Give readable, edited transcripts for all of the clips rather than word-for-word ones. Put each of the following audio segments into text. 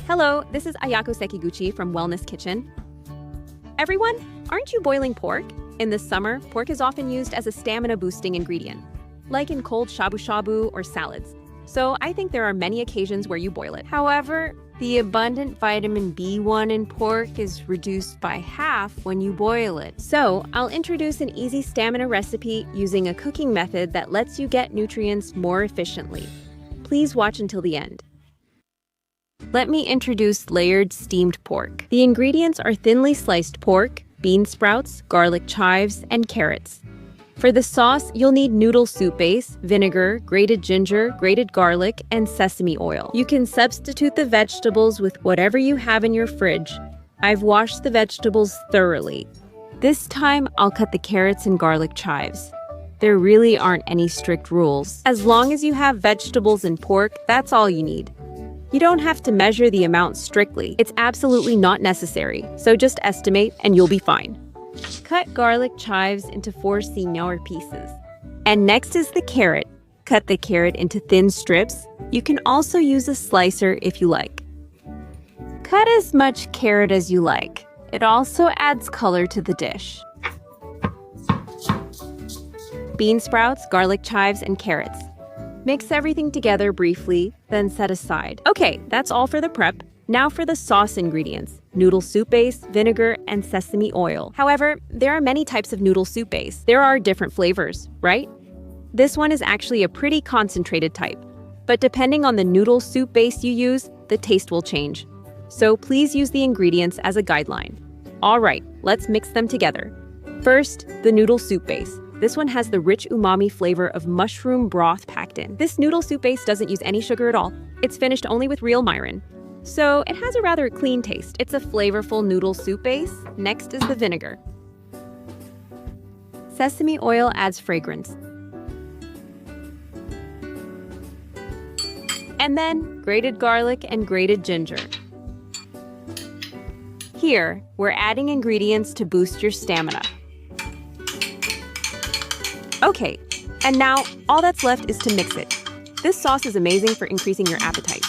Hello, this is Ayako Sekiguchi from Wellness Kitchen. Everyone, aren't you boiling pork? In the summer, pork is often used as a stamina-boosting ingredient, like in cold shabu-shabu or salads. So I think there are many occasions where you boil it. However, the abundant vitamin B1 in pork is reduced by half when you boil it. So I'll introduce an easy stamina recipe using a cooking method that lets you get nutrients more efficiently. Please watch until the end. Let me introduce layered steamed pork. The ingredients are thinly sliced pork, bean sprouts, garlic chives, and carrots. For the sauce, you'll need noodle soup base, vinegar, grated ginger, grated garlic, and sesame oil. You can substitute the vegetables with whatever you have in your fridge. I've washed the vegetables thoroughly. This time, I'll cut the carrots and garlic chives. There really aren't any strict rules. As long as you have vegetables and pork, that's all you need. You don't have to measure the amount strictly. It's absolutely not necessary, so just estimate and you'll be fine. Cut garlic chives into 4 senior pieces. And next is the carrot. Cut the carrot into thin strips. You can also use a slicer if you like. Cut as much carrot as you like. It also adds color to the dish. Bean sprouts, garlic chives, and carrots. Mix everything together briefly, then set aside. Okay, that's all for the prep. Now for the sauce ingredients: noodle soup base, vinegar, and sesame oil. However, there are many types of noodle soup base. There are different flavors, right? This one is actually a pretty concentrated type, but depending on the noodle soup base you use, the taste will change. So please use the ingredients as a guideline. All right, let's mix them together. First, the noodle soup base. This one has the rich umami flavor of mushroom broth packed in. This noodle soup base doesn't use any sugar at all. It's finished only with real mirin. So it has a rather clean taste. It's a flavorful noodle soup base. Next is the vinegar. Sesame oil adds fragrance. And then grated garlic and grated ginger. Here, we're adding ingredients to boost your stamina. Okay, and now all that's left is to mix it. This sauce is amazing for increasing your appetite.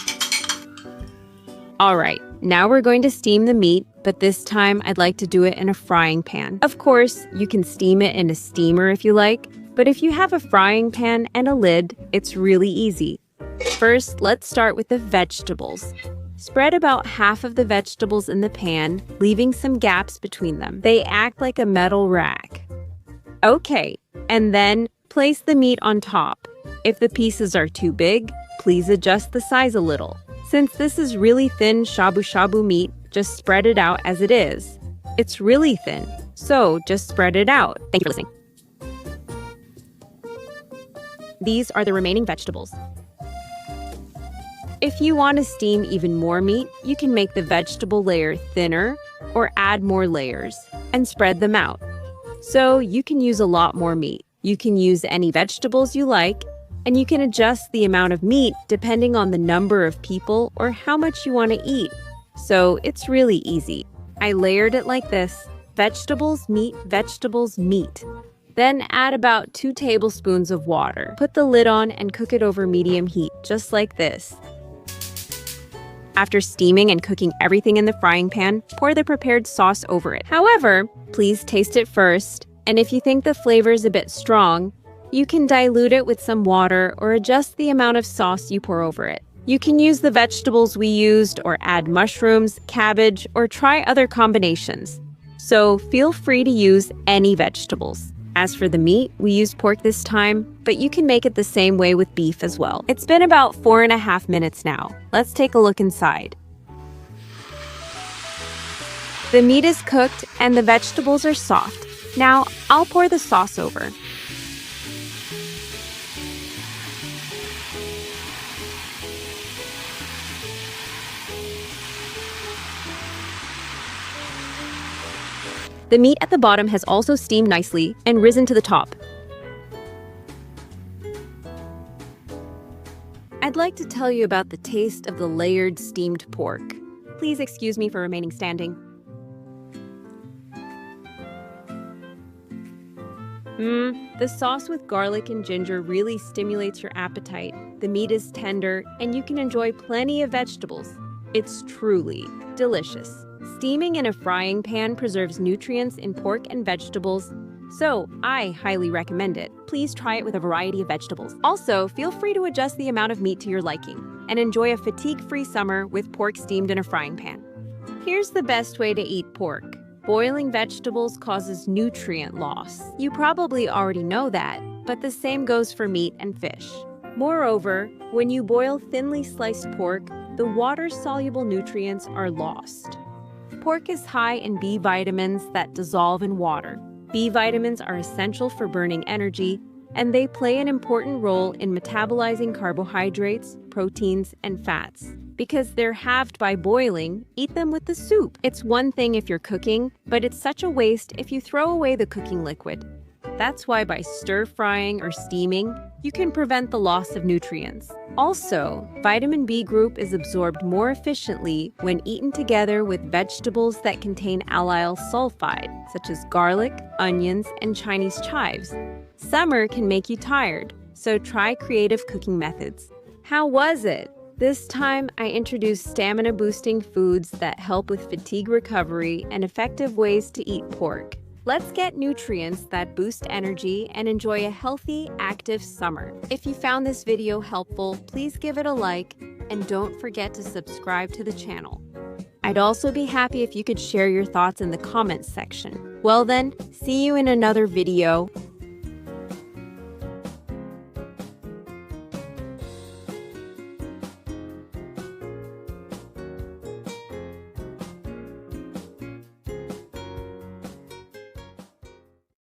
All right, now we're going to steam the meat, but this time I'd like to do it in a frying pan. Of course, you can steam it in a steamer if you like, but if you have a frying pan and a lid, it's really easy. First, let's start with the vegetables. Spread about half of the vegetables in the pan, leaving some gaps between them. They act like a metal rack. Okay, and then place the meat on top. If the pieces are too big, please adjust the size a little. Since this is really thin shabu-shabu meat, just spread it out as it is. It's really thin, so just spread it out. Thank you for listening. These are the remaining vegetables. If you want to steam even more meat, you can make the vegetable layer thinner or add more layers and spread them out. So you can use a lot more meat. You can use any vegetables you like, and you can adjust the amount of meat depending on the number of people or how much you want to eat. So it's really easy. I layered it like this: vegetables, meat, vegetables, meat. Then add about 2 tablespoons of water. Put the lid on and cook it over medium heat, just like this. After steaming and cooking everything in the frying pan, pour the prepared sauce over it. However, please taste it first, and if you think the flavor is a bit strong, you can dilute it with some water or adjust the amount of sauce you pour over it. You can use the vegetables we used or add mushrooms, cabbage, or try other combinations. So feel free to use any vegetables. As for the meat, we used pork this time, but you can make it the same way with beef as well. It's been about 4.5 minutes now. Let's take a look inside. The meat is cooked and the vegetables are soft. Now, I'll pour the sauce over. The meat at the bottom has also steamed nicely and risen to the top. I'd like to tell you about the taste of the layered steamed pork. Please excuse me for remaining standing. The sauce with garlic and ginger really stimulates your appetite. The meat is tender, and you can enjoy plenty of vegetables. It's truly delicious. Steaming in a frying pan preserves nutrients in pork and vegetables, so I highly recommend it. Please try it with a variety of vegetables. Also, feel free to adjust the amount of meat to your liking and enjoy a fatigue-free summer with pork steamed in a frying pan. Here's the best way to eat pork. Boiling vegetables causes nutrient loss. You probably already know that, but the same goes for meat and fish. Moreover, when you boil thinly sliced pork, the water-soluble nutrients are lost. Pork is high in B vitamins that dissolve in water. B vitamins are essential for burning energy, and they play an important role in metabolizing carbohydrates, proteins, and fats. Because they're halved by boiling, eat them with the soup. It's one thing if you're cooking, but it's such a waste if you throw away the cooking liquid. That's why by stir-frying or steaming, you can prevent the loss of nutrients. Also, vitamin B group is absorbed more efficiently when eaten together with vegetables that contain allyl sulfide, such as garlic, onions, and Chinese chives. Summer can make you tired, so try creative cooking methods. How was it? This time, I introduced stamina-boosting foods that help with fatigue recovery and effective ways to eat pork. Let's get nutrients that boost energy and enjoy a healthy, active summer. If you found this video helpful, please give it a like and don't forget to subscribe to the channel. I'd also be happy if you could share your thoughts in the comments section. Well then, see you in another video.